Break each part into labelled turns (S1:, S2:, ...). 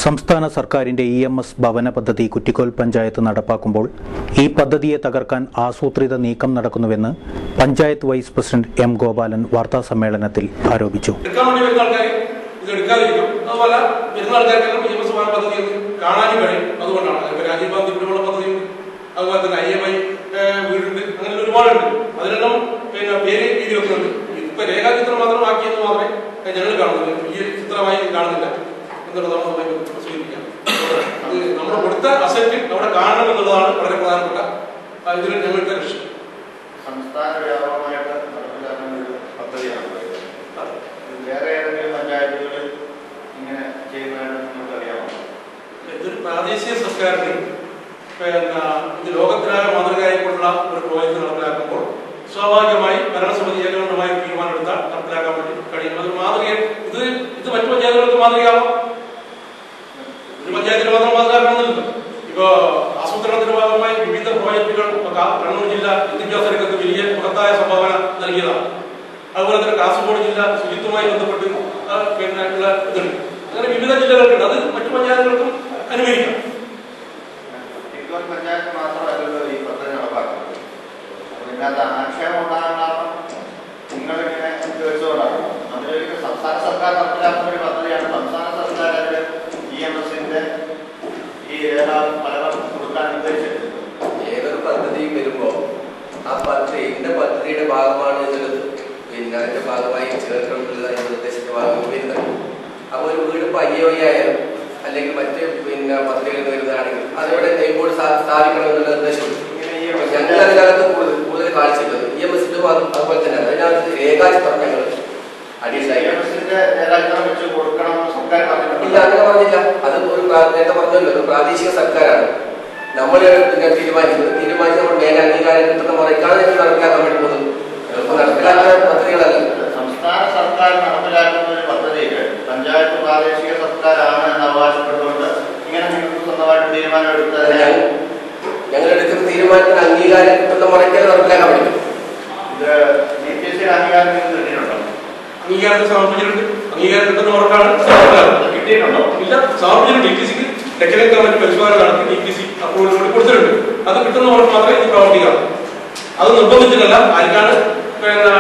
S1: സംസ്ഥാന സർക്കാരിന്റെ EMS ഭവന പദ്ധതി കുറ്റിക്കോൽ പഞ്ചായത്ത് നടപ്പാക്കുമ്പോൾ ഈ പദ്ധതിയെ തകർക്കാൻ ആസൂത്രിത നീക്കം നടക്കുന്നുവെന്ന് panchayat vice president M. Gopalan വാർത്താസമ്മേളനത്തിൽ ആരോപിച്ചു.
S2: നമ്മൾ കൊടുത്ത അസറ്റ് അവിടെ കാണണം എന്നുള്ളതാണ് വളരെ പ്രധാനപ്പെട്ട ഇതിൽ ഞങ്ങളുടെ ലക്ഷ്യം.
S3: സംസ്ഥാന വ്യാപകമായിട്ട് നടപ്പിലാക്കുന്ന ഒരു പദ്ധതിയാണ്. വേറെ ഏതെങ്കിലും പഞ്ചായത്തുകളിൽ ഇങ്ങനെ ചെയ്യുന്നതായിട്ട് നമുക്കറിയാമോ?
S2: ഇതൊരു പ്രാദേശിക സർക്കാരിന് ഇത് ലോകത്തിലായ മാതൃകയായിട്ടുള്ള ഒരു പ്രോജക്റ്റ് നടപ്പിലാക്കുമ്പോൾ സ്വാഭാവികമായി ഭരണസമിതി ഏകകണ്ഠമായ തീരുമാനമെടുത്താൽ നടപ്പിലാക്കാൻ വേണ്ടി കഴിയും. അതൊരു മാതൃക ഇത് മറ്റു പഞ്ചായത്തുകൾക്ക് മാതൃകയാവാം. ഒരു പഞ്ചായത്തിന് മാത്രം മാതൃകയാക്കണമെന്നില്ല. ഇപ്പോ ആസൂത്രണത്തിന്റെ ഭാഗമായി വിവിധ പ്രോജക്റ്റുകൾ കണ്ണൂർ ജില്ല വിദ്യാഭ്യാസ വലിയ മഹത്തായ സംഭാവന നൽകിയതാണ്. അതുപോലെ തന്നെ കാസർഗോഡ് ജില്ല ശുചിത്വമായി ബന്ധപ്പെട്ട് ഉള്ള ഇതുണ്ട്. അങ്ങനെ വിവിധ ജില്ലകൾക്കുണ്ട്. അത് മറ്റു പഞ്ചായത്തുകൾക്കും അനുവദിക്കാം.
S3: പഞ്ചായത്ത് മാത്രമല്ലല്ലോ ഈ പദ്ധതി നടപ്പാക്കുന്നത്. ഇതിനകത്ത് ആക്ഷേപം ഉണ്ടാകാൻ കാരണം നിങ്ങളിങ്ങനെ ചോദിച്ചുകൊണ്ടാണ്. അതിലൊരു സംസ്ഥാന സർക്കാർ നടപ്പിലാക്കുന്ന ഒരു പദ്ധതിയാണ്. സംസ്ഥാന സർക്കാർ അതിൽ EMSന്റെ ഈ ഫലം കൊടുക്കാൻ നിർദ്ദേശിച്ചിട്ടുണ്ട്.
S4: ഏതൊരു പദ്ധതിയും വരുമ്പോൾ ആ പദ്ധതിയുടെ ഭാഗമാണ് എന്നുള്ളത് അതിന്റെ ഭാഗമായി ചേർക്കണമെന്നുള്ളത് അതിന്റെ നിർദ്ദേശത്തിന്റെ ഭാഗമായി വരുന്നത്. അപ്പോൾ ഒരു വീട് ഇപ്പോൾ IOI അല്ലെങ്കിൽ മറ്റ് പദ്ധതികൾ വരുന്നതാണെങ്കിൽ അതിവിടെ നെയ്ബോർഡ് സ്ഥാപിക്കണം എന്നുള്ള നിർദ്ദേശം ഞങ്ങൾ അതിനകത്ത് കൂടുതൽ കാണിച്ചിട്ടുള്ളത്. EMSന്റെ ഭാഗം അതുപോലെ തന്നെ അതിനകത്ത് രേഖാചിത്രം ഞങ്ങൾ അഡീഷണൽ ഇല്ല, അങ്ങനെ പറഞ്ഞില്ല. അത് ഒരു നേരത്തെ പറഞ്ഞല്ലോ, ഒരു പ്രാദേശിക സർക്കാരാണ്. നമ്മൾ തീരുമാനിച്ച് നമ്മൾ മേലെ അംഗീകാരം കിട്ടുന്ന മുറയ്ക്കാണ് ഞങ്ങൾ നടപ്പിലാക്കാൻ വേണ്ടി പോകുന്നത്. നടപ്പിലാക്കുന്ന പദ്ധതികളല്ല.
S3: സംസ്ഥാന സർക്കാർ നടപ്പിലാക്കുന്ന ഒരു പദ്ധതിയിൽ പഞ്ചായത്ത് പ്രാദേശിക സർക്കാരാണ് എന്ന് അവകാശപ്പെട്ടുകൊണ്ട് ഇങ്ങനെ നിങ്ങൾക്ക് സ്വന്തമായിട്ട് തീരുമാനം എടുത്താൽ
S4: ഞങ്ങൾ എടുക്കുന്ന തീരുമാനത്തിന് അംഗീകാരം കിട്ടുന്ന മുറയ്ക്കാണ് നടപ്പിലാക്കാൻ പറ്റും.
S3: ഇത് DPC അംഗീകാരം കിട്ടിയിട്ടുണ്ടോ?
S2: അംഗീകാരത്തിൽ സമർപ്പിച്ചിട്ടുണ്ട്. അംഗീകാരം കിട്ടുന്ന ഉറപ്പാണ്.
S3: കിട്ടിയിട്ടുണ്ടോ?
S2: ഇല്ല, സമർപ്പിച്ചിട്ടുണ്ട്. DPCക്ക് ടെക്നിക്കൽ കമ്മിറ്റി പരിശോധന നടത്തി DPC അപ്രൂവൽ കൂടി കൊടുത്തിട്ടുണ്ട്. അത് കിട്ടുന്ന ഉറപ്പ് മാത്രമേ ഇത് പ്രവർത്തിക്കാവൂ. അത് നിർബന്ധിച്ചിട്ടല്ല. ആർക്കാണ്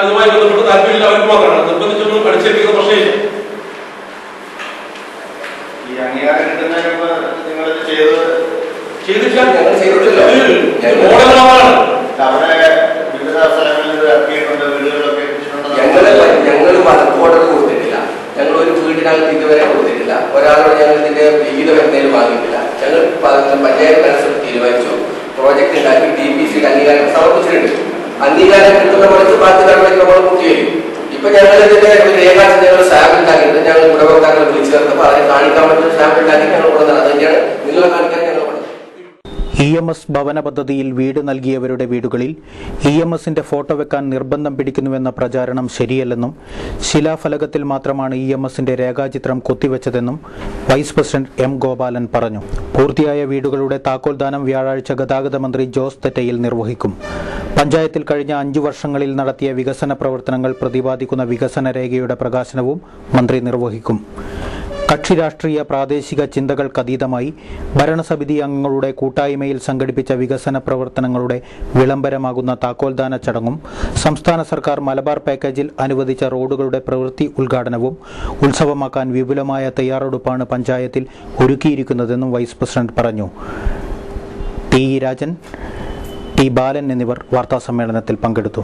S2: ഇതുമായി ബന്ധപ്പെട്ട് താല്പര്യമില്ല അവർക്ക് മാത്രമാണ്. നിർബന്ധിച്ചൊന്നും അടിച്ചേൽപ്പിക്കുന്ന പ്രശ്നമില്ല.
S3: ഈ അംഗീകാരം കിട്ടുന്നതിന് മുമ്പ് നിങ്ങൾ
S2: ചെയ്തിട്ടില്ല.
S3: അവിടെ വിവിധ സ്ഥലങ്ങളിൽ ഇറക്കിയിട്ടുണ്ട്, വീടുകളൊക്കെ
S4: ഞങ്ങൾ ഓർഡർ കൊടുത്തിട്ടില്ല. ഞങ്ങൾ ഒരു വീടിനകത്ത് ഇതുവരെ കൊടുത്തിട്ടില്ല. ഒരാളോട് ഞങ്ങൾ ഇതിന്റെ വിഹിതം എന്തെങ്കിലും വാങ്ങിയിട്ടില്ല. ഞങ്ങൾ പഞ്ചായത്ത് അനുസരിച്ച് തീരുമാനിച്ചു. പ്രോജക്ട് ഉണ്ടാക്കി DPCയുടെ അംഗീകാരം സമർപ്പിച്ചിട്ടുണ്ട്. അംഗീകാരം കിട്ടുന്ന മുറയ്ക്ക് ബാക്കി നടപടിക്ക് നമ്മൾ പൂർത്തിയായിരിക്കും. ഇപ്പൊ ഞങ്ങൾ ഇതിന്റെ ഒരു രേഖാചിത്രം ഞങ്ങൾ സാമ്പിൾ ഉണ്ടാക്കിയിട്ട് ഞങ്ങൾ ഗുണഭോക്താക്കളെ വിളിച്ചു ചേർത്തപ്പോൾ അതിനെ കാണിക്കാൻ പറ്റുന്ന സാമ്പിൾ ഉണ്ടാക്കി ഞങ്ങൾ കൊടുക്കുന്നത്. അത് തന്നെയാണ് നിങ്ങളെ കാണിക്കാൻ ഞങ്ങൾ കൊടുക്കുന്നത്.
S1: EMS ഭവന പദ്ധതിയിൽ വീട് നൽകിയവരുടെ വീടുകളിൽ EMSന്റെ ഫോട്ടോ വെക്കാൻ നിർബന്ധം പിടിക്കുന്നുവെന്ന പ്രചാരണം ശരിയല്ലെന്നും ശിലാഫലകത്തിൽ മാത്രമാണ് EMSന്റെ രേഖാചിത്രം കൊത്തിവെച്ചതെന്നും വൈസ് പ്രസിഡന്റ് M. ഗോപാലൻ പറഞ്ഞു. പൂർത്തിയായ വീടുകളുടെ താക്കോൽദാനം വ്യാഴാഴ്ച ഗതാഗത മന്ത്രി ജോസ് തെറ്റയിൽ നിർവഹിക്കും. പഞ്ചായത്തിൽ കഴിഞ്ഞ 5 വർഷങ്ങളിൽ നടത്തിയ വികസന പ്രവർത്തനങ്ങൾ പ്രതിപാദിക്കുന്ന വികസന രേഖയുടെ പ്രകാശനവും മന്ത്രി നിർവഹിക്കും. കക്ഷി രാഷ്ട്രീയ പ്രാദേശിക ചിന്തകൾക്കതീതമായി ഭരണസമിതി അംഗങ്ങളുടെ കൂട്ടായ്മയിൽ സംഘടിപ്പിച്ച വികസന പ്രവർത്തനങ്ങളുടെ വിളംബരമാകുന്ന താക്കോൽദാന ചടങ്ങും സംസ്ഥാന സർക്കാർ മലബാർ പാക്കേജിൽ അനുവദിച്ച റോഡുകളുടെ പ്രവൃത്തി ഉദ്ഘാടനവും ഉത്സവമാക്കാൻ വിപുലമായ തയ്യാറെടുപ്പാണ് പഞ്ചായത്തിൽ ഒരുക്കിയിരിക്കുന്നതെന്നും വൈസ് പ്രസിഡന്റ് പറഞ്ഞു. T. രാജൻ, T. ബാലൻ എന്നിവർ വാർത്താസമ്മേളനത്തിൽ പങ്കെടുത്തു.